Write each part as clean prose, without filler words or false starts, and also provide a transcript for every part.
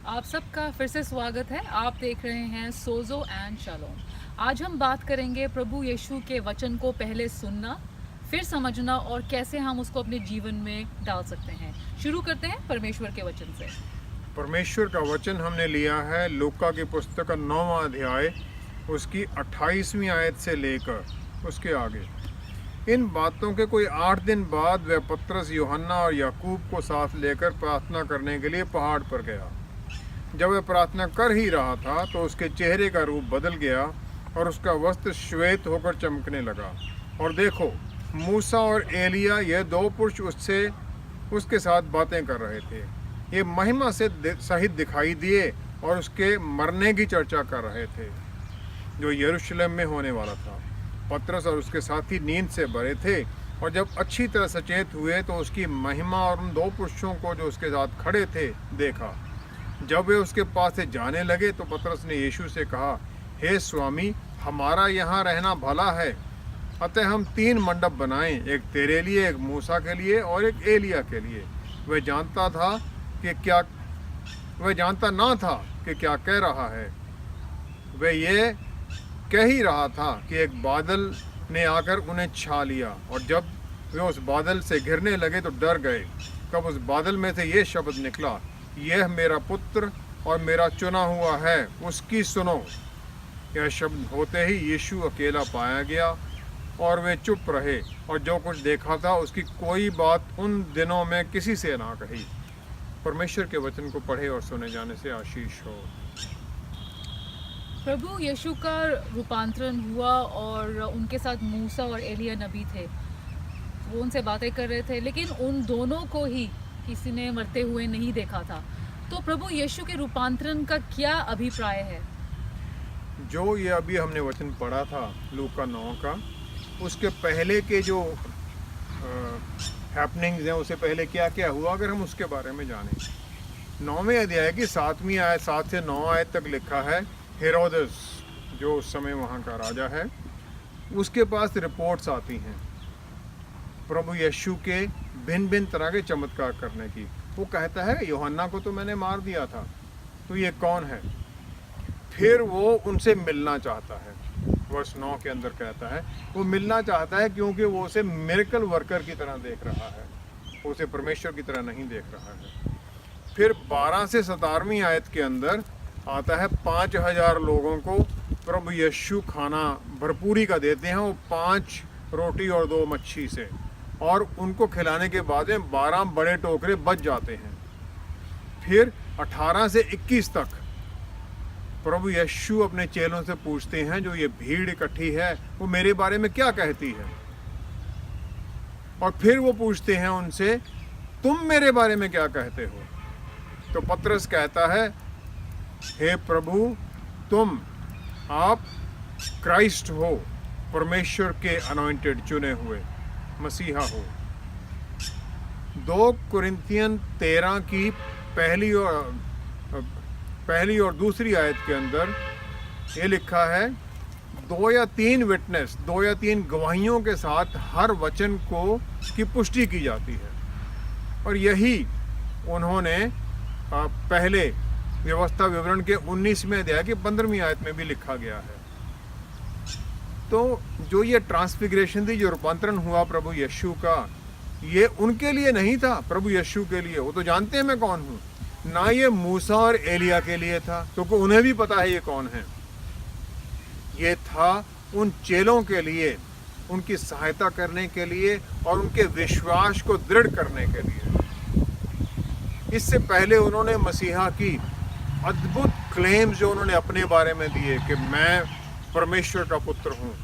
आप सबका फिर से स्वागत है। आप देख रहे हैं सोजो एंड शालोम। आज हम बात करेंगे प्रभु यीशु के वचन को पहले सुनना, फिर समझना और कैसे हम उसको अपने जीवन में डाल सकते हैं। शुरू करते हैं परमेश्वर के वचन से। परमेश्वर का वचन हमने लिया है लूका की पुस्तक का 9वां अध्याय, उसकी 28वीं आयत से लेकर उसके आगे। इन बातों के कोई 8 दिन बाद वह पतरस, यूहन्ना और याकूब को साथ लेकर प्रार्थना करने के लिए पहाड़ पर गया। जब वह प्रार्थना कर ही रहा था तो उसके चेहरे का रूप बदल गया और उसका वस्त्र श्वेत होकर चमकने लगा। और देखो, मूसा और एलिया, ये 2 पुरुष उसके साथ बातें कर रहे थे। ये महिमा से सहित दिखाई दिए और उसके मरने की चर्चा कर रहे थे जो यरूशलेम में होने वाला था। पतरस और उसके साथी नींद से भरे थे और जब अच्छी तरह सचेत हुए तो उसकी महिमा और उन 2 पुरुषों को जो उसके साथ खड़े थे देखा। जब वे उसके पास से जाने लगे तो पतरस ने यीशु से कहा, हे स्वामी, हमारा यहाँ रहना भला है। अतः हम 3 मंडप बनाएं, एक तेरे लिए, एक मूसा के लिए और एक एलिया के लिए। वह जानता ना था कि क्या कह रहा है। वह ये कह ही रहा था कि एक बादल ने आकर उन्हें छा लिया और जब वे उस बादल से घिरने लगे तो डर गए। तब उस बादल में से ये शब्द निकला, यह मेरा पुत्र और मेरा चुना हुआ है, उसकी सुनो। यह शब्द होते ही यीशु अकेला पाया गया और वे चुप रहे और जो कुछ देखा था उसकी कोई बात उन दिनों में किसी से ना कही। परमेश्वर के वचन को पढ़े और सुने जाने से आशीष हो। प्रभु यीशु का रूपांतरण हुआ और उनके साथ मूसा और एलिया नबी थे। वो उनसे बातें कर रहे थे, लेकिन उन दोनों को ही किसी ने मरते हुए नहीं देखा था। तो प्रभु यीशु के रूपांतरण का क्या अभिप्राय है? जो ये अभी हमने वचन पढ़ा था लूका 9 का, उसके पहले के जो हैपनिंग्स हैं, उससे पहले क्या क्या हुआ, अगर हम उसके बारे में जानें। 9वें अध्याय की 7वीं आयत 7 से 9 आयत तक लिखा है, हेरोदेस जो उस समय वहाँ का राजा है, उसके पास रिपोर्ट्स आती हैं प्रभु यीशु के भिन्न भिन्न तरह के चमत्कार करने की। वो कहता है, यूहन्ना को तो मैंने मार दिया था, तो ये कौन है? फिर वो उनसे मिलना चाहता है। वर्ष 9 के अंदर कहता है वो मिलना चाहता है क्योंकि वो उसे मिरेकल वर्कर की तरह देख रहा है, उसे परमेश्वर की तरह नहीं देख रहा है। फिर 12 से 17वीं आयत के अंदर आता है 5000 लोगों को प्रभु यीशु खाना भरपूरी का देते हैं, वो 5 रोटी और 2 मच्छी से, और उनको खिलाने के बाद में 12 बड़े टोकरे बच जाते हैं। फिर 18 से 21 तक प्रभु यीशु अपने चेलों से पूछते हैं, जो ये भीड़ इकट्ठी है वो मेरे बारे में क्या कहती है? और फिर वो पूछते हैं उनसे, तुम मेरे बारे में क्या कहते हो? तो पतरस कहता है, हे प्रभु, आप क्राइस्ट हो, परमेश्वर के अनॉइंटेड, चुने हुए मसीहा हो। 2 कुरिन्थियन 13 की पहली और दूसरी आयत के अंदर ये लिखा है, 2 या 3 विटनेस, 2 या 3 गवाहियों के साथ हर वचन की पुष्टि की जाती है। और यही उन्होंने पहले व्यवस्था विवरण के 19वें अध्याय की 15वीं आयत में भी लिखा गया है। तो जो ये ट्रांसफिगरेशन थी, जो रूपांतरण हुआ प्रभु यीशु का, ये उनके लिए नहीं था, प्रभु यीशु के लिए। वो तो जानते हैं मैं कौन हूँ। ना ये मूसा और एलिया के लिए था, क्योंकि उन्हें भी पता है ये कौन है। ये था उन चेलों के लिए, उनकी सहायता करने के लिए और उनके विश्वास को दृढ़ करने के लिए। इससे पहले उन्होंने मसीहा की अद्भुत क्लेम्स जो उन्होंने अपने बारे में दिए कि मैं परमेश्वर का पुत्र हूँ।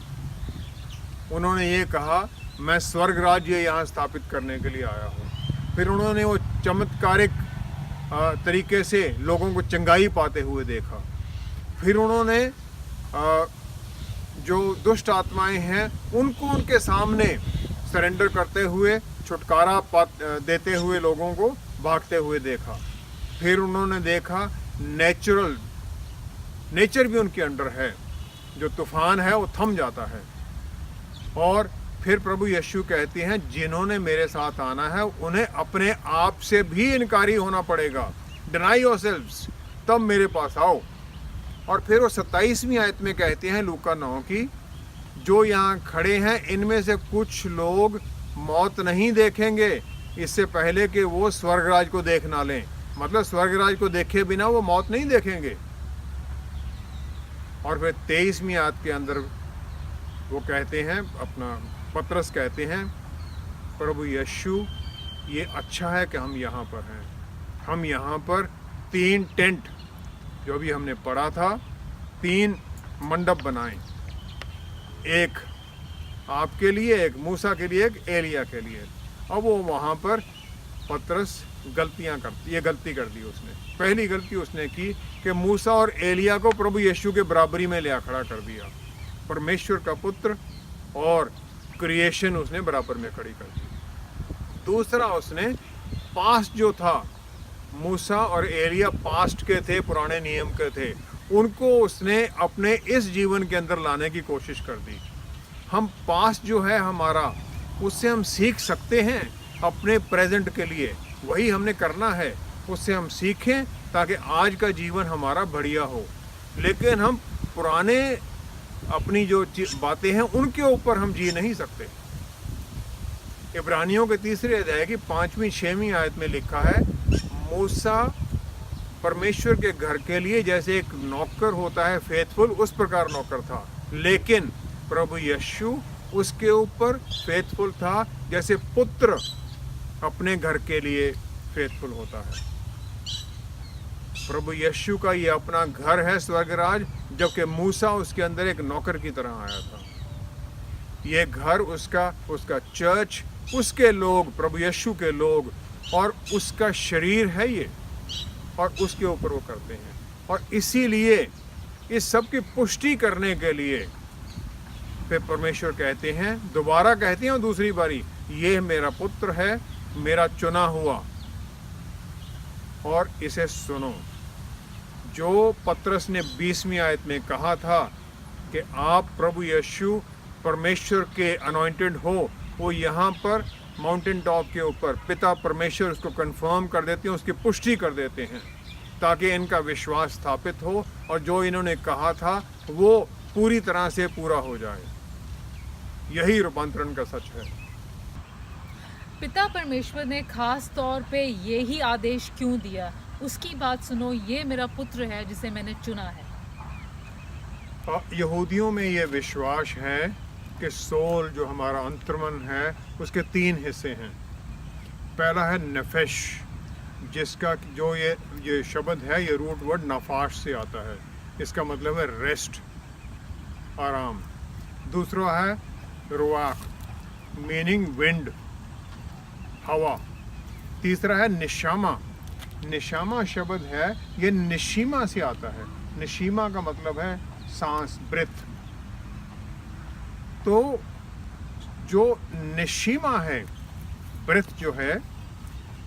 उन्होंने ये कहा, मैं स्वर्ग राज्य यहाँ स्थापित करने के लिए आया हूँ। फिर उन्होंने वो चमत्कारिक तरीके से लोगों को चंगाई पाते हुए देखा। फिर उन्होंने जो दुष्ट आत्माएं हैं उनको उनके सामने सरेंडर करते हुए, छुटकारा देते हुए लोगों को भागते हुए देखा। फिर उन्होंने देखा नेचर भी उनके अंडर है, जो तूफान है वो थम जाता है। और फिर प्रभु यीशु कहते हैं, जिन्होंने मेरे साथ आना है उन्हें अपने आप से भी इनकारी होना पड़ेगा। डिनाई योरसेल्व्स, तब मेरे पास आओ। और फिर वो 27वीं आयत में कहते हैं लूका 9 की, जो यहाँ खड़े हैं इनमें से कुछ लोग मौत नहीं देखेंगे इससे पहले कि वो स्वर्गराज को देख ना लें। मतलब स्वर्गराज को देखे बिना वो मौत नहीं देखेंगे। और फिर 23वीं आयत के अंदर वो कहते हैं, अपना पतरस कहते हैं, प्रभु यीशु ये अच्छा है कि हम यहाँ पर हैं। हम यहाँ पर 3 टेंट जो भी हमने पढ़ा था, 3 मंडप बनाए, एक आपके लिए, एक मूसा के लिए, एक एलिया के लिए। अब वो वहाँ पर पतरस गलती कर दी उसने। पहली गलती उसने की कि मूसा और एलिया को प्रभु यीशु के बराबरी में ले खड़ा कर दिया। परमेश्वर का पुत्र और क्रिएशन उसने बराबर में खड़ी कर दी। दूसरा, उसने पास्ट जो था, मूसा और एलिया पास्ट के थे, पुराने नियम के थे, उनको उसने अपने इस जीवन के अंदर लाने की कोशिश कर दी। हम पास्ट जो है हमारा, उससे हम सीख सकते हैं अपने प्रेजेंट के लिए, वही हमने करना है। उससे हम सीखें ताकि आज का जीवन हमारा बढ़िया हो। लेकिन हम पुराने अपनी जो बातें हैं उनके ऊपर हम जी नहीं सकते। इब्रानियों के 3 अध्याय की 5वीं 6वीं आयत में लिखा है, मूसा परमेश्वर के घर के लिए जैसे एक नौकर होता है फेथफुल, उस प्रकार नौकर था, लेकिन प्रभु यीशु उसके ऊपर फेथफुल था जैसे पुत्र अपने घर के लिए फेथफुल होता है। प्रभु यीशु का ये अपना घर है स्वर्गराज, जबकि मूसा उसके अंदर एक नौकर की तरह आया था। ये घर उसका चर्च, उसके लोग, प्रभु यीशु के लोग और उसका शरीर है ये, और उसके ऊपर वो करते हैं। और इसीलिए इस सब की पुष्टि करने के लिए फिर परमेश्वर कहते हैं, दोबारा कहते हैं दूसरी बारी, ये मेरा पुत्र है, मेरा चुना हुआ, और इसे सुनो। जो पतरस ने 20वीं आयत में कहा था कि आप प्रभु यीशु परमेश्वर के अनॉइंटेड हो, वो यहाँ पर माउंटेन टॉप के ऊपर पिता परमेश्वर उसको कंफर्म कर देते हैं, उसकी पुष्टि कर देते हैं, ताकि इनका विश्वास स्थापित हो और जो इन्होंने कहा था वो पूरी तरह से पूरा हो जाए। यही रूपांतरण का सच है। पिता परमेश्वर ने खास तौर पे ये ही आदेश क्यों दिया? उसकी बात सुनो, ये मेरा पुत्र है जिसे मैंने चुना है। यहूदियों में ये विश्वास है कि सोल जो हमारा अंतर्मन है उसके 3 हिस्से हैं। पहला है नफेश, जिसका जो ये शब्द है, ये रूट वर्ड नफाश से आता है, इसका मतलब है रेस्ट, आराम। दूसरा है रुआख, मीनिंग विंड, हवा। तीसरा है निशामा। निशामा शब्द है, ये निशीमा से आता है। निशीमा का मतलब है सांस, ब्रेथ। तो जो निशीमा है, ब्रेथ जो है,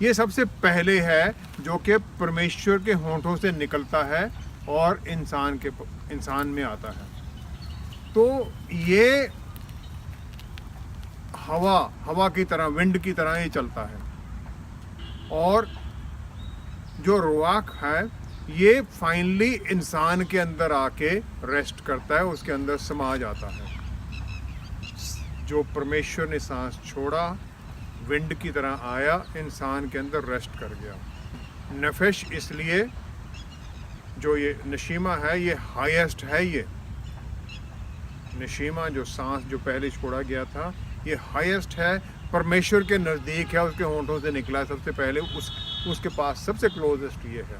ये सबसे पहले है जो कि परमेश्वर के होंठों से निकलता है और इंसान में आता है। तो ये हवा की तरह, विंड की तरह ही चलता है। और जो रुआख है, ये फाइनली इंसान के अंदर आके रेस्ट करता है, उसके अंदर समा जाता है। जो परमेश्वर ने सांस छोड़ा, विंड की तरह आया, इंसान के अंदर रेस्ट कर गया। नफेश इसलिए जो ये नशीमा है, ये हाईएस्ट है। ये नशीमा जो सांस जो पहले छोड़ा गया था, ये हाईएस्ट है, परमेश्वर के नज़दीक है, उसके होंठों से निकला है सबसे पहले, उसके पास सबसे क्लोजेस्ट ये है।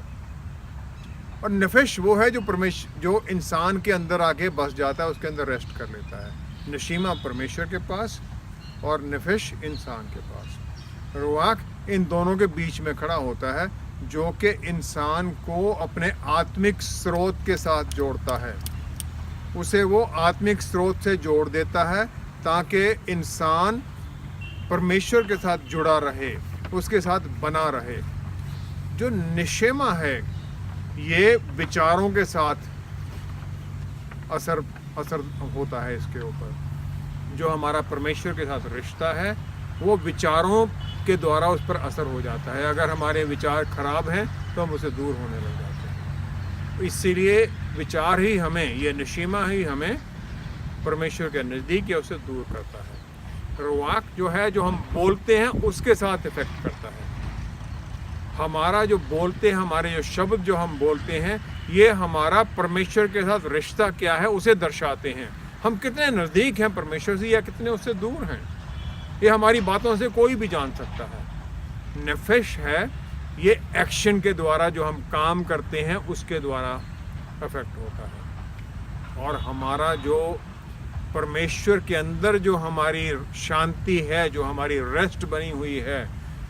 और नफेश वो है जो इंसान के अंदर आके बस जाता है, उसके अंदर रेस्ट कर लेता है। नशीमा परमेश्वर के पास और नफेश इंसान के पास। रुआख इन दोनों के बीच में खड़ा होता है, जो कि इंसान को अपने आत्मिक स्रोत के साथ जोड़ता है। उसे वो आत्मिक स्रोत से जोड़ देता है ताकि इंसान परमेश्वर के साथ जुड़ा रहे, उसके साथ बना रहे। जो निशेमा है, ये विचारों के साथ असर होता है इसके ऊपर। जो हमारा परमेश्वर के साथ रिश्ता है, वो विचारों के द्वारा उस पर असर हो जाता है। अगर हमारे विचार खराब हैं तो हम उसे दूर होने लग जाते हैं। इसीलिए विचार ही हमें, ये नशीमा ही हमें परमेश्वर के नज़दीक या उससे दूर करता है। रुआक जो है, जो हम बोलते हैं उसके साथ इफेक्ट करता है। हमारा जो बोलते हैं, हमारे जो शब्द जो हम बोलते हैं, ये हमारा परमेश्वर के साथ रिश्ता क्या है उसे दर्शाते हैं। हम कितने नज़दीक हैं परमेश्वर से या कितने उससे दूर हैं, ये हमारी बातों से कोई भी जान सकता है। नफश है, ये एक्शन के द्वारा जो हम काम करते हैं उसके द्वारा अफेक्ट होता है। और हमारा जो परमेश्वर के अंदर जो हमारी शांति है, जो हमारी रेस्ट बनी हुई है,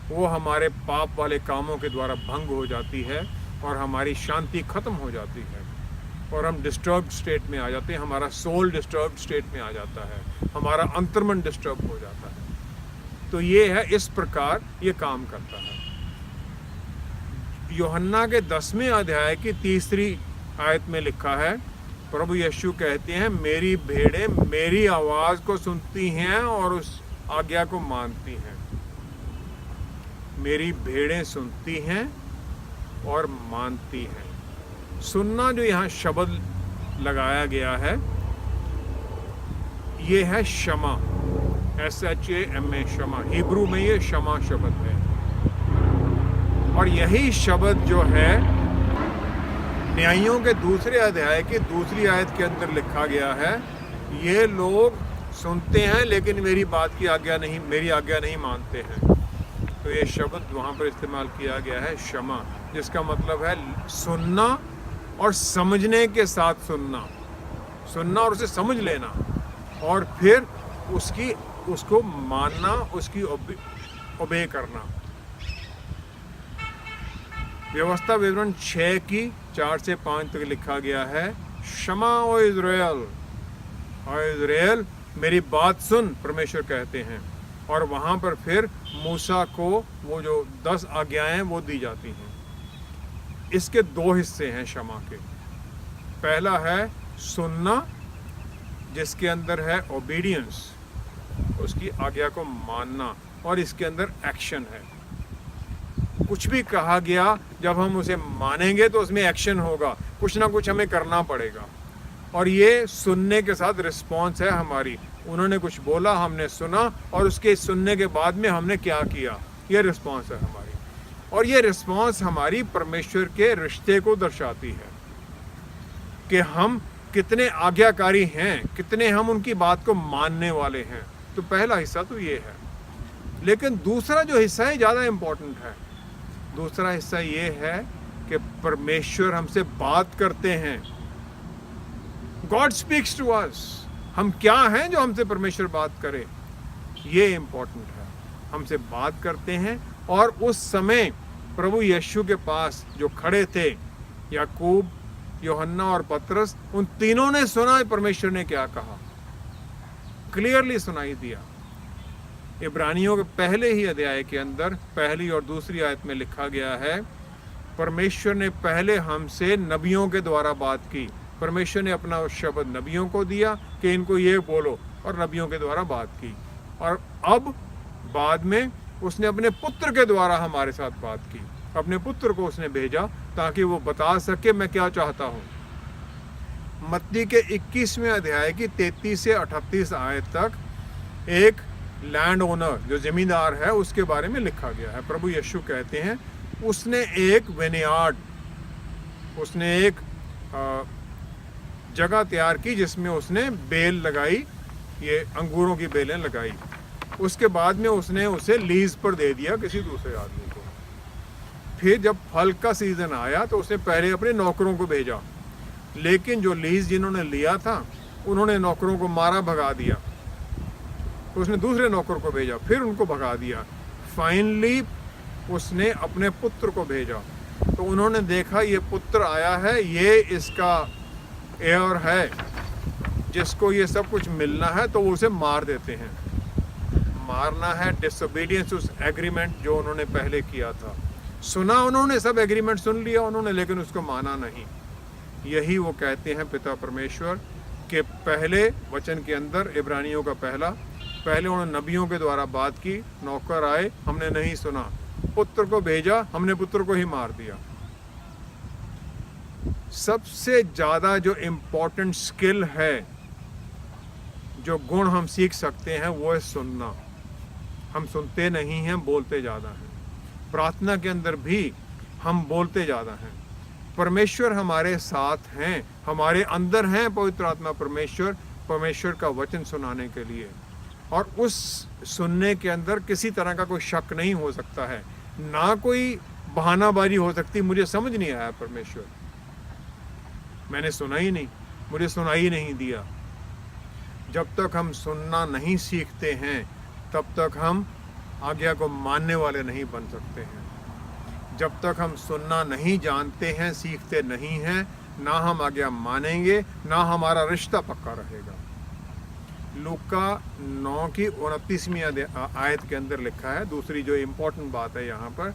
वो हमारे पाप वाले कामों के द्वारा भंग हो जाती है और हमारी शांति खत्म हो जाती है और हम डिस्टर्ब्ड स्टेट में आ जाते हैं। हमारा सोल डिस्टर्ब्ड स्टेट में आ जाता है, हमारा अंतर्मन डिस्टर्ब हो जाता है। तो ये है, इस प्रकार ये काम करता है। यूहन्ना के 10वें अध्याय की 3री आयत में लिखा है, प्रभु यीशु कहते हैं, मेरी भेड़ें मेरी आवाज़ को सुनती हैं और उस आज्ञा को मानती हैं। मेरी भेड़ें सुनती हैं और मानती हैं। सुनना जो यहाँ शब्द लगाया गया है, ये है क्षमा, SHAMA, क्षमा। हिब्रू में ये क्षमा शब्द है। और यही शब्द जो है न्यायियों के 2 अध्याय की 2 आयत के अंदर लिखा गया है, ये लोग सुनते हैं लेकिन मेरी आज्ञा नहीं मानते हैं। तो ये शब्द वहाँ पर इस्तेमाल किया गया है, क्षमा, जिसका मतलब है सुनना और समझने के साथ सुनना और उसे समझ लेना और फिर उसको मानना, उसकी ओबे करना। व्यवस्था विवरण 6 की 4 से 5 तक लिखा गया है, क्षमा ओ इज़राइल, मेरी बात सुन, परमेश्वर कहते हैं। और वहाँ पर फिर मूसा को वो जो 10 आज्ञाएं वो दी जाती हैं। इसके 2 हिस्से हैं क्षमा के। पहला है सुनना, जिसके अंदर है ओबीडियंस, उसकी आज्ञा को मानना, और इसके अंदर एक्शन है। कुछ भी कहा गया, जब हम उसे मानेंगे तो उसमें एक्शन होगा, कुछ ना कुछ हमें करना पड़ेगा। और ये सुनने के साथ रिस्पॉन्स है हमारी। उन्होंने कुछ बोला, हमने सुना, और उसके सुनने के बाद में हमने क्या किया, ये रिस्पॉन्स है हमारी। और ये रिस्पॉन्स हमारी परमेश्वर के रिश्ते को दर्शाती है कि हम कितने आज्ञाकारी हैं, कितने हम उनकी बात को मानने वाले हैं। तो पहला हिस्सा तो ये है। लेकिन दूसरा जो हिस्सा है ज़्यादा इम्पोर्टेंट है। दूसरा हिस्सा ये है कि परमेश्वर हमसे बात करते हैं। God speaks to us. हम क्या हैं जो हमसे परमेश्वर बात करे, ये इम्पोर्टेंट है। हमसे बात करते हैं। और उस समय प्रभु यीशु के पास जो खड़े थे, याकूब, यूहन्ना और पतरस, उन तीनों ने सुना परमेश्वर ने क्या कहा, क्लियरली सुनाई दिया। इब्रानियों के पहले ही अध्याय के अंदर 1 और 2 आयत में लिखा गया है, परमेश्वर ने पहले हमसे नबियों के द्वारा बात की। परमेश्वर ने अपना शब्द नबियों को दिया कि इनको ये बोलो, और नबियों के द्वारा बात की। और अब बाद में उसने अपने पुत्र के द्वारा हमारे साथ बात की। अपने पुत्र को उसने भेजा ताकि वो बता सके मैं क्या चाहता हूँ। मत्ती के 21वें अध्याय की 33 से 38 आयत तक एक लैंड ओनर, जो जमींदार है, उसके बारे में लिखा गया है। प्रभु यीशु कहते हैं, उसने एक विनयार्ड, उसने एक जगह तैयार की जिसमें उसने बेल लगाई, ये अंगूरों की बेलें लगाई। उसके बाद में उसने उसे लीज पर दे दिया किसी दूसरे आदमी को। फिर जब फल का सीजन आया तो उसने पहले अपने नौकरों को भेजा, लेकिन जो लीज जिन्होंने लिया था उन्होंने नौकरों को मारा, भगा दिया। तो उसने दूसरे नौकर को भेजा, फिर उनको भगा दिया। फाइनली उसने अपने पुत्र को भेजा। तो उन्होंने देखा ये पुत्र आया है, ये इसका एयर है, जिसको ये सब कुछ मिलना है, तो वो उसे मार देते हैं। मारना है डिसोबीडियंस उस एग्रीमेंट जो उन्होंने पहले किया था। सुना उन्होंने, सब एग्रीमेंट सुन लिया उन्होंने, लेकिन उसको माना नहीं। यही वो कहते हैं पिता परमेश्वर के पहले वचन के अंदर, इब्रानियों का पहले उन्होंने नबियों के द्वारा बात की, नौकर आए, हमने नहीं सुना, पुत्र को भेजा, हमने पुत्र को ही मार दिया। सबसे ज़्यादा जो इम्पोर्टेंट स्किल है, जो गुण हम सीख सकते हैं, वो है सुनना। हम सुनते नहीं हैं, बोलते ज़्यादा हैं। प्रार्थना के अंदर भी हम बोलते ज़्यादा हैं। परमेश्वर हमारे साथ हैं, हमारे अंदर हैं पवित्र आत्मा परमेश्वर का वचन सुनाने के लिए, और उस सुनने के अंदर किसी तरह का कोई शक नहीं हो सकता है, ना कोई बहानाबाजी हो सकती। मुझे समझ नहीं आया परमेश्वर, मैंने सुना ही नहीं, मुझे सुनाई नहीं दिया। जब तक हम सुनना नहीं सीखते हैं, तब तक हम आज्ञा को मानने वाले नहीं बन सकते हैं। जब तक हम सुनना नहीं जानते हैं, सीखते नहीं हैं, ना हम आज्ञा मानेंगे, ना हमारा रिश्ता पक्का रहेगा। लूका 9 की 29वीं आयत के अंदर लिखा है, दूसरी जो इम्पोर्टेंट बात है यहाँ पर,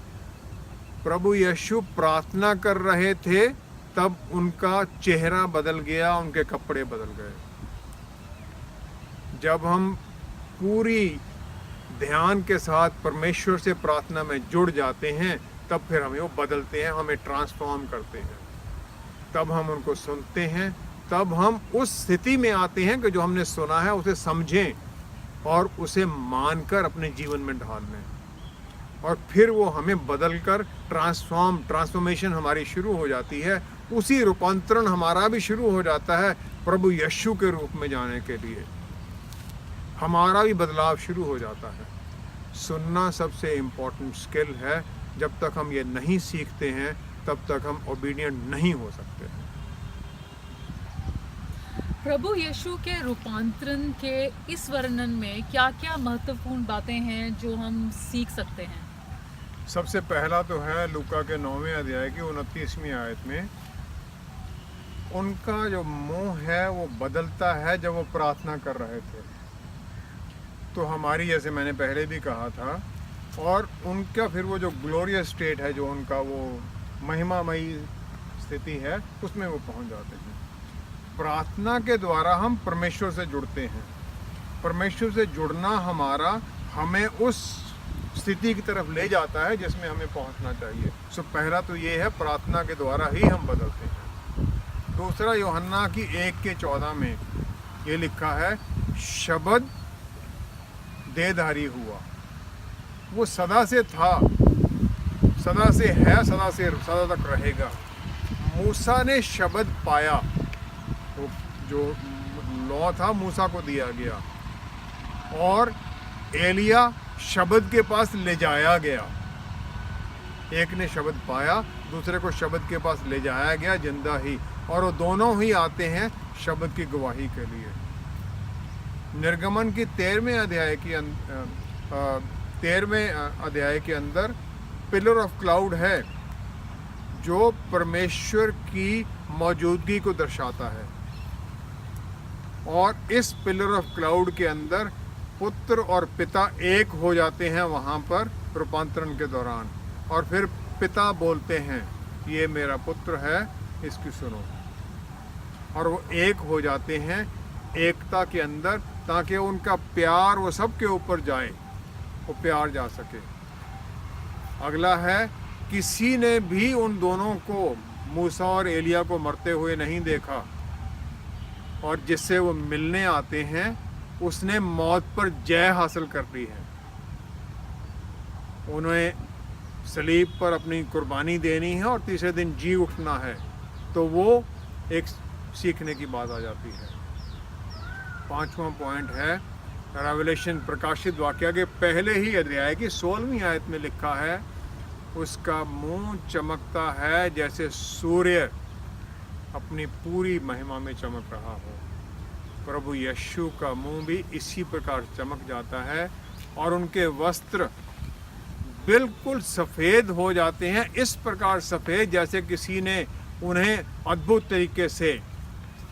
प्रभु यीशु प्रार्थना कर रहे थे, तब उनका चेहरा बदल गया, उनके कपड़े बदल गए। जब हम पूरी ध्यान के साथ परमेश्वर से प्रार्थना में जुड़ जाते हैं, तब फिर हमें वो बदलते हैं, हमें ट्रांसफॉर्म करते हैं। तब हम उनको सुनते हैं, तब हम उस स्थिति में आते हैं कि जो हमने सुना है उसे समझें और उसे मानकर अपने जीवन में ढाल लें, और फिर वो हमें बदलकर ट्रांसफॉर्मेशन हमारी शुरू हो जाती है। उसी रूपांतरण हमारा भी शुरू हो जाता है प्रभु यीशु के रूप में जाने के लिए। हमारा भी बदलाव शुरू हो जाता है। सुनना सबसे इम्पोर्टेंट स्किल है। जब तक हम ये नहीं सीखते हैं, तब तक हम ओबीडिएंट नहीं हो सकते हैं। प्रभु यीशु के रूपांतरण के इस वर्णन में क्या क्या महत्वपूर्ण बातें हैं जो हम सीख सकते हैं? सबसे पहला तो है लूका के 9वें अध्याय की 29वीं आयत में, उनका जो मुंह है वो बदलता है जब वो प्रार्थना कर रहे थे। तो हमारी, जैसे मैंने पहले भी कहा था, और उनका फिर वो जो ग्लोरियस स्टेट है, जो उनका वो महिमामयी स्थिति है, उसमें वो पहुंच जाते हैं। प्रार्थना के द्वारा हम परमेश्वर से जुड़ते हैं। परमेश्वर से जुड़ना हमें उस स्थिति की तरफ ले जाता है जिसमें हमें पहुंचना चाहिए। सो पहला तो ये है, प्रार्थना के द्वारा ही हम बदलते हैं। दूसरा, यूहन्ना की 1:14 में ये लिखा है, शब्द देहधारी हुआ। वो सदा से था, सदा से है, सदा तक रहेगा। मूसा ने शब्द पाया, वो जो लॉ था मूसा को दिया गया, और एलिया शब्द के पास ले जाया गया। एक ने शब्द पाया, दूसरे को शब्द के पास ले जाया गया, जिंदा ही, और वो दोनों ही आते हैं शब्द की गवाही के लिए। निर्गमन की 13वें अध्याय के अंदर पिलर ऑफ क्लाउड है, जो परमेश्वर की मौजूदगी को दर्शाता है। और इस पिलर ऑफ क्लाउड के अंदर पुत्र और पिता एक हो जाते हैं वहाँ पर रूपांतरण के दौरान, और फिर पिता बोलते हैं, ये मेरा पुत्र है, इसकी सुनो। और वो एक हो जाते हैं एकता के अंदर, ताकि उनका प्यार वो सबके ऊपर जाए, वो प्यार जा सके। अगला है, किसी ने भी उन दोनों को, मूसा और एलिया को, मरते हुए नहीं देखा, और जिससे वो मिलने आते हैं उसने मौत पर जय हासिल कर ली है। उन्हें सलीब पर अपनी कुर्बानी देनी है और तीसरे दिन जी उठना है। तो वो एक सीखने की बात आ जाती है। 5वां पॉइंट है, रेवलेशन प्रकाशित वाक्य के पहले ही अध्याय की 16वीं आयत में लिखा है, उसका मुंह चमकता है जैसे सूर्य अपनी पूरी महिमा में चमक रहा हो। प्रभु यीशु का मुंह भी इसी प्रकार चमक जाता है, और उनके वस्त्र बिल्कुल सफ़ेद हो जाते हैं, इस प्रकार सफ़ेद जैसे किसी ने उन्हें अद्भुत तरीके से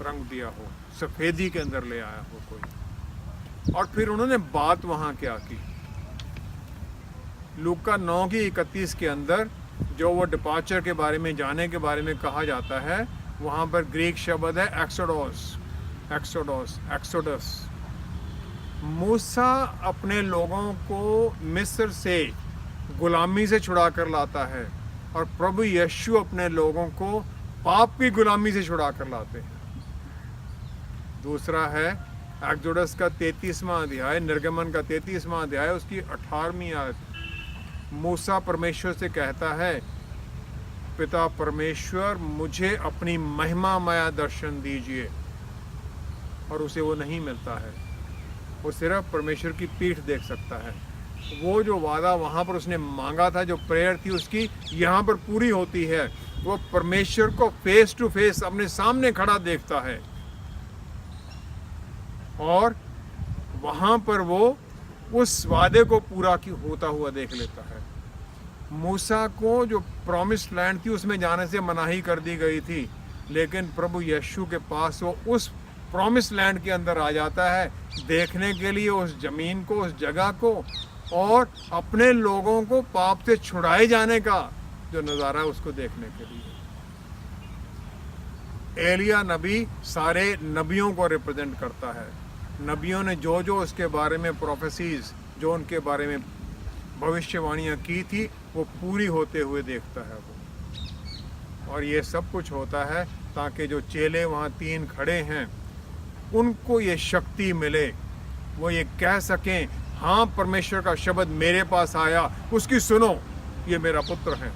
रंग दिया हो, सफ़ेदी के अंदर ले आया हो कोई। और फिर उन्होंने बात वहाँ क्या की, लूका 9:31 के अंदर जो वो डिपार्चर के बारे में, जाने के बारे में कहा जाता है, वहाँ पर ग्रीक शब्द है एक्सोडस। मूसा अपने लोगों को मिस्र से गुलामी से छुड़ा कर लाता है, और प्रभु यीशु अपने लोगों को पाप की गुलामी से छुड़ा कर लाते हैं। दूसरा है एक्सोडस का 33वां अध्याय, निर्गमन का 33वां अध्याय, उसकी 18वीं आयत। मूसा परमेश्वर से कहता है, पिता परमेश्वर मुझे अपनी महिमामय दर्शन दीजिए, और उसे वो नहीं मिलता है। वो सिर्फ परमेश्वर की पीठ देख सकता है। वो जो वादा वहाँ पर उसने मांगा था, जो प्रेयर थी उसकी, यहाँ पर पूरी होती है। वो परमेश्वर को फेस टू फेस अपने सामने खड़ा देखता है, और वहाँ पर वो उस वादे को पूरा होता हुआ देख लेता है। मूसा को जो प्रॉमिस्ड लैंड थी उसमें जाने से मनाही कर दी गई थी, लेकिन प्रभु यीशु के पास वो उस प्रॉमिस्ड लैंड के अंदर आ जाता है, देखने के लिए उस जमीन को, उस जगह को, और अपने लोगों को पाप से छुड़ाए जाने का जो नज़ारा है उसको देखने के लिए। एलिया नबी सारे नबियों को रिप्रेजेंट करता है। नबियों ने जो जो उसके बारे में प्रोफेसीज, जो उनके बारे में भविष्यवाणियाँ की थी, वो पूरी होते हुए देखता है वो। और ये सब कुछ होता है ताकि जो चेले वहाँ 3 खड़े हैं उनको ये शक्ति मिले, वो ये कह सकें, हाँ परमेश्वर का शब्द मेरे पास आया, उसकी सुनो, ये मेरा पुत्र है,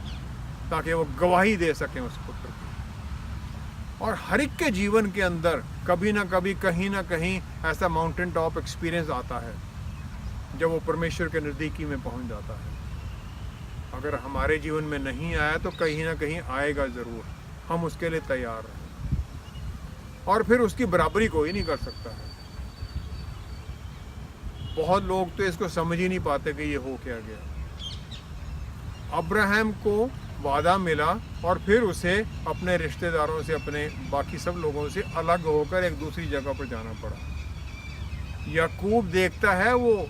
ताकि वो गवाही दे सकें उस पुत्र की। और हर एक के जीवन के अंदर कभी ना कभी, कहीं ना कहीं ऐसा माउंटेन टॉप एक्सपीरियंस आता है जब वो परमेश्वर के नज़दीकी में पहुंच जाता है। अगर हमारे जीवन में नहीं आया तो कहीं ना कहीं आएगा ज़रूर, हम उसके लिए तैयार हैं। और फिर उसकी बराबरी कोई नहीं कर सकता है। बहुत लोग तो इसको समझ ही नहीं पाते कि ये हो क्या गया। अब्राहम को वादा मिला और फिर उसे अपने रिश्तेदारों से, अपने बाकी सब लोगों से अलग होकर एक दूसरी जगह पर जाना पड़ा। याकूब देखता है वो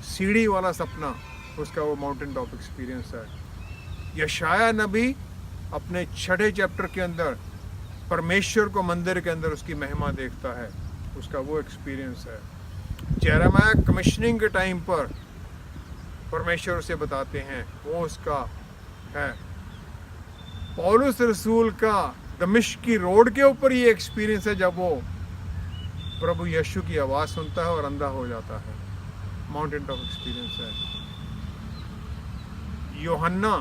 सीढ़ी वाला सपना, उसका वो माउंटेन टॉप एक्सपीरियंस है। यशाया नबी अपने 6 चैप्टर के अंदर परमेश्वर को मंदिर के अंदर उसकी महिमा देखता है, उसका वो एक्सपीरियंस है। जेरेमाया कमिश्निंग के टाइम पर परमेश्वर उसे बताते हैं, वो उसका है। पौलुस रसूल का दमिश्क की रोड के ऊपर ये एक्सपीरियंस है जब वो प्रभु यीशु की आवाज़ सुनता है और अंधा हो जाता है। माउंटेन टॉप एक्सपीरियंस है। यूहन्ना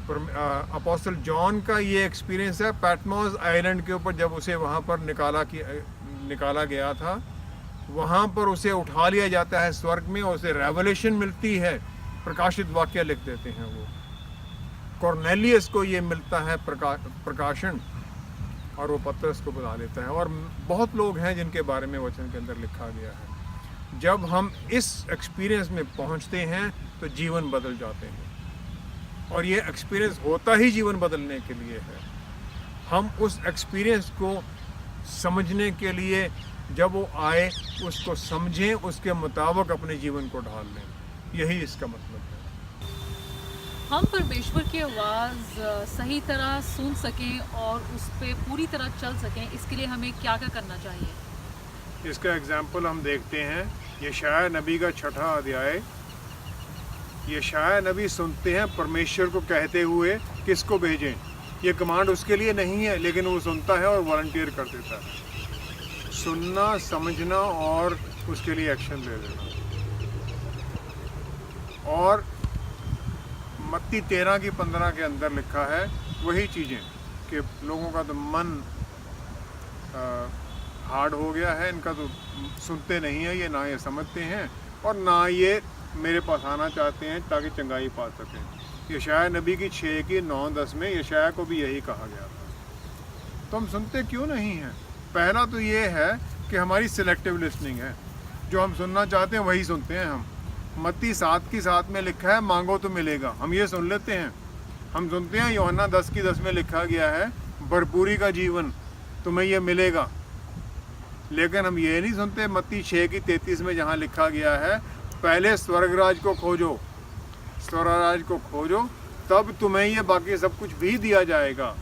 अपोस्टल जॉन का ये एक्सपीरियंस है पैटमोस आइलैंड के ऊपर, जब उसे वहाँ पर निकाला गया था, वहाँ पर उसे उठा लिया जाता है स्वर्ग में, उसे रेवलेशन मिलती है, प्रकाशित वाक्य लिख देते हैं वो। कॉर्नेलियस को ये मिलता है प्रकाशन, और वो पतरस को बता देता है। और बहुत लोग हैं जिनके बारे में वचन के अंदर लिखा गया है। जब हम इस एक्सपीरियंस में पहुँचते हैं तो जीवन बदल जाते हैं, और ये एक्सपीरियंस होता ही जीवन बदलने के लिए है। हम उस एक्सपीरियंस को समझने के लिए जब वो आए उसको समझें, उसके मुताबिक अपने जीवन को ढाल लें, यही इसका मतलब है। हम परमेश्वर की आवाज़ सही तरह सुन सकें और उस पर पूरी तरह चल सकें, इसके लिए हमें क्या क्या करना चाहिए? इसका एग्जाम्पल हम देखते हैं यशाया नबी का 6 अध्याय। यशाया नबी सुनते हैं परमेश्वर को कहते हुए किसको भेजें। ये कमांड उसके लिए नहीं है, लेकिन वो सुनता है और वॉलंटियर कर देता है। सुनना, समझना और उसके लिए एक्शन ले लेना। और मत्ती 13 की 15 के अंदर लिखा है वही चीज़ें कि लोगों का तो मन हार्ड हो गया है, इनका तो सुनते नहीं है, ये ना ये समझते हैं और ना ये मेरे पास आना चाहते हैं ताकि चंगाई पा सकें। यशाया नबी की 6 की 9-10 में यशाया को भी यही कहा गया था। तो हम सुनते क्यों नहीं हैं? पहला तो ये है कि हमारी सिलेक्टिव लिसनिंग है, जो हम सुनना चाहते हैं वही सुनते हैं हम। मत्ती 7 की 7 में लिखा है मांगो तो मिलेगा, हम ये सुन लेते हैं। हम सुनते हैं यूहन्ना 10 की 10 में लिखा गया है भरपूरी का जीवन तुम्हें ये मिलेगा, लेकिन हम ये नहीं सुनते मत्ती 6 की 33 में जहाँ लिखा गया है पहले स्वर्गराज को खोजो, स्वर्गराज को खोजो, तब तुम्हें ये बाकी सब कुछ भी दिया जाएगा।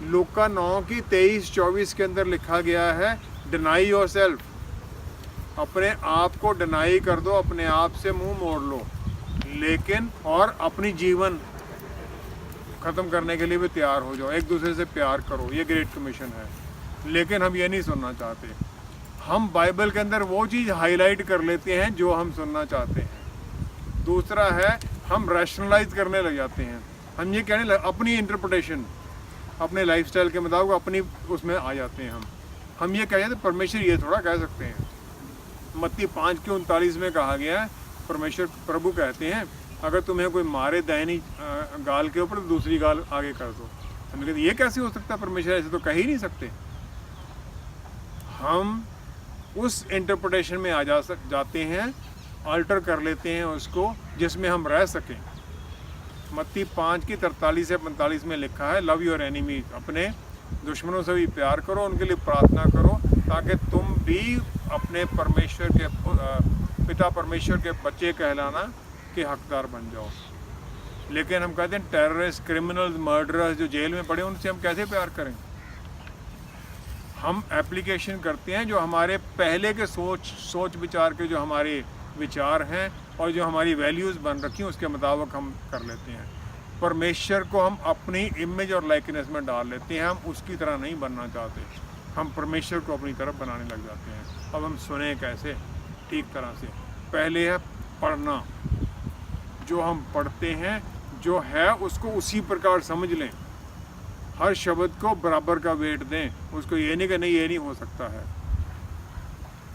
लूका 9 की 23-24 के अंदर लिखा गया है डिनाई योरसेल्फ, अपने आप को डिनाई कर दो, अपने आप से मुंह मोड़ लो, लेकिन और अपनी जीवन ख़त्म करने के लिए भी तैयार हो जाओ, एक दूसरे से प्यार करो, ये ग्रेट कमीशन है। लेकिन हम ये नहीं सुनना चाहते। हम बाइबल के अंदर वो चीज़ हाईलाइट कर लेते हैं जो हम सुनना चाहते हैं। दूसरा है हम रैशनलाइज करने लग जाते हैं। हम ये कहने लग, अपनी इंटरप्रिटेशन अपने लाइफस्टाइल के मुताबिक अपनी उसमें आ जाते हैं। हम ये कह जाते परमेश्वर ये थोड़ा कह सकते हैं। मत्ती 5:39 में कहा गया है, परमेश्वर प्रभु कहते हैं अगर तुम्हें कोई मारे दाहिनी गाल के ऊपर तो दूसरी गाल आगे कर दो। हमने कहते ये कैसे हो सकता है, परमेश्वर ऐसे तो कह ही नहीं सकते। हम उस इंटरप्रिटेशन में आ जाते हैं, अल्टर कर लेते हैं उसको जिसमें हम रह सकें। मत्ती 5:43 से 45 में लिखा है, लव योर एनिमीज, अपने दुश्मनों से भी प्यार करो, उनके लिए प्रार्थना करो ताकि तुम भी अपने परमेश्वर के पिता परमेश्वर के बच्चे कहलाना के हकदार बन जाओ। लेकिन हम कहते हैं टेररिस्ट, क्रिमिनल्स, मर्डरर्स जो जेल में पड़े उनसे हम कैसे प्यार करें? हम एप्लीकेशन करते हैं जो हमारे पहले के सोच विचार के जो हमारे विचार हैं और जो हमारी वैल्यूज़ बन रखी हैं उसके मुताबिक हम कर लेते हैं। परमेश्वर को हम अपनी इमेज और लाइकनेस में डाल लेते हैं। हम उसकी तरह नहीं बनना चाहते, हम परमेश्वर को अपनी तरफ बनाने लग जाते हैं। अब हम सुने कैसे ठीक तरह से? पहले है पढ़ना। जो हम पढ़ते हैं जो है उसको उसी प्रकार समझ लें, हर शब्द को बराबर का वेट दें, उसको ये नहीं कि नहीं ये नहीं हो सकता है।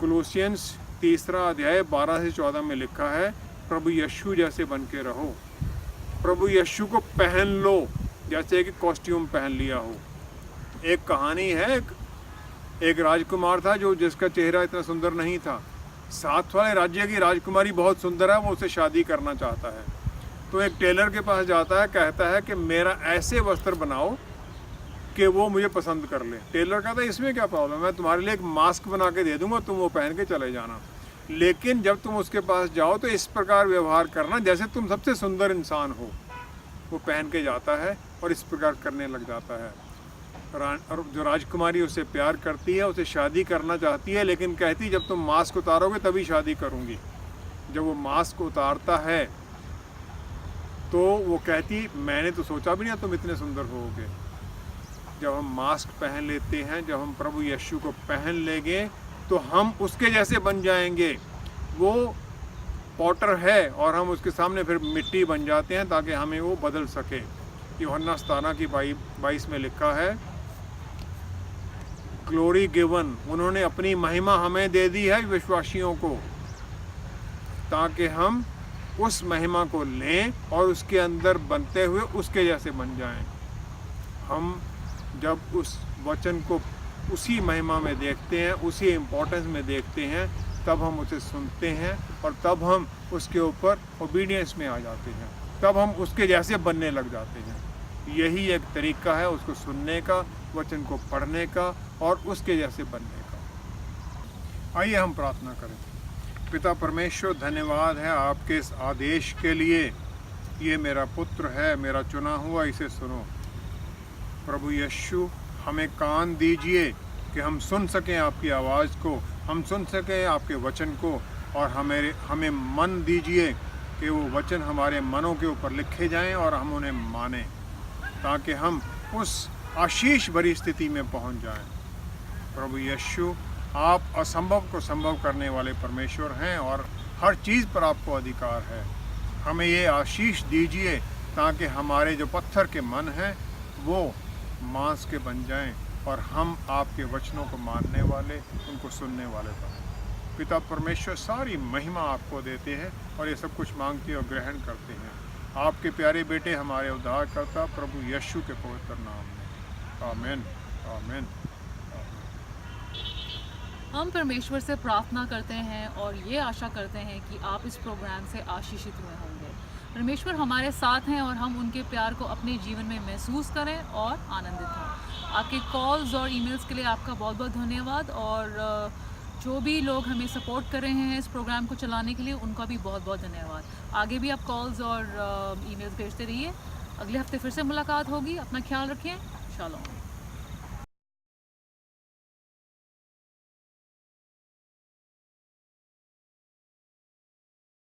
कोलोसियंस 3:12 से 14 में लिखा है, प्रभु यीशु जैसे बन के रहो। प्रभु यीशु को पहन लो जैसे कि कॉस्ट्यूम पहन लिया हो। एक कहानी है, एक राजकुमार था जो जिसका चेहरा इतना सुंदर नहीं था। साथ वाले राज्य की राजकुमारी बहुत सुंदर है, वो उससे शादी करना चाहता है। तो एक टेलर के पास जाता है, कहता है कि मेरा ऐसे वस्त्र बनाओ कि वो मुझे पसंद कर ले। टेलर कहता है इसमें क्या प्रॉब्लम है, तुम्हारे लिए एक मास्क बना के दे दूंगा, तुम वो पहन के चले जाना। लेकिन जब तुम उसके पास जाओ तो इस प्रकार व्यवहार करना जैसे तुम सबसे सुंदर इंसान हो। वो पहन के जाता है और इस प्रकार करने लग जाता है। और जो राजकुमारी उससे प्यार करती है, उसे शादी करना चाहती है, लेकिन कहती जब तुम मास्क उतारोगे तभी शादी करूँगी। जब वो मास्क उतारता है तो वो कहती मैंने तो सोचा भी नहीं तुम इतने सुंदर होगे। जब हम मास्क पहन लेते हैं, जब हम प्रभु यीशु को पहन लेंगे तो हम उसके जैसे बन जाएंगे। वो पॉटर है और हम उसके सामने फिर मिट्टी बन जाते हैं ताकि हमें वो बदल सके। यूहन्ना 17:22 में लिखा है, ग्लोरी गिवन, उन्होंने अपनी महिमा हमें दे दी है विश्वासियों को, ताकि हम उस महिमा को लें और उसके अंदर बनते हुए उसके जैसे बन जाएं। हम जब उस वचन को उसी महिमा में देखते हैं, उसी इम्पोर्टेंस में देखते हैं, तब हम उसे सुनते हैं और तब हम उसके ऊपर ओबीडियंस में आ जाते हैं, तब हम उसके जैसे बनने लग जाते हैं। यही एक तरीका है उसको सुनने का, वचन को पढ़ने का और उसके जैसे बनने का। आइए हम प्रार्थना करें। पिता परमेश्वर, धन्यवाद है आपके इस आदेश के लिए। ये मेरा पुत्र है, मेरा चुना हुआ, इसे सुनो। प्रभु यीशु, हमें कान दीजिए कि हम सुन सकें आपकी आवाज़ को, हम सुन सकें आपके वचन को, और हमें मन दीजिए कि वो वचन हमारे मनों के ऊपर लिखे जाएं और हम उन्हें मानें, ताकि हम उस आशीष भरी स्थिति में पहुंच जाएं। प्रभु यीशु, आप असंभव को संभव करने वाले परमेश्वर हैं और हर चीज़ पर आपको अधिकार है। हमें ये आशीष दीजिए ताकि हमारे जो पत्थर के मन हैं वो मांस के बन जाएं और हम आपके वचनों को मानने वाले, उनको सुनने वाले बने। पिता परमेश्वर, सारी महिमा आपको देते हैं और ये सब कुछ मांगते और ग्रहण करते हैं आपके प्यारे बेटे हमारे उद्धारकर्ता प्रभु यीशु के पवित्र नाम में। आमीन, आमीन। हम परमेश्वर से प्रार्थना करते हैं और ये आशा करते हैं कि आप इस प्रोग्राम से आशीषित हुए होंगे। परमेश्वर हमारे साथ हैं और हम उनके प्यार को अपने जीवन में महसूस करें और आनंदित हों। आपके कॉल्स और ईमेल्स के लिए आपका बहुत बहुत धन्यवाद, और जो भी लोग हमें सपोर्ट कर रहे हैं इस प्रोग्राम को चलाने के लिए उनका भी बहुत बहुत धन्यवाद। आगे भी आप कॉल्स और ईमेल्स भेजते रहिए। अगले हफ्ते फिर से मुलाकात होगी। अपना ख्याल रखें। शालोम।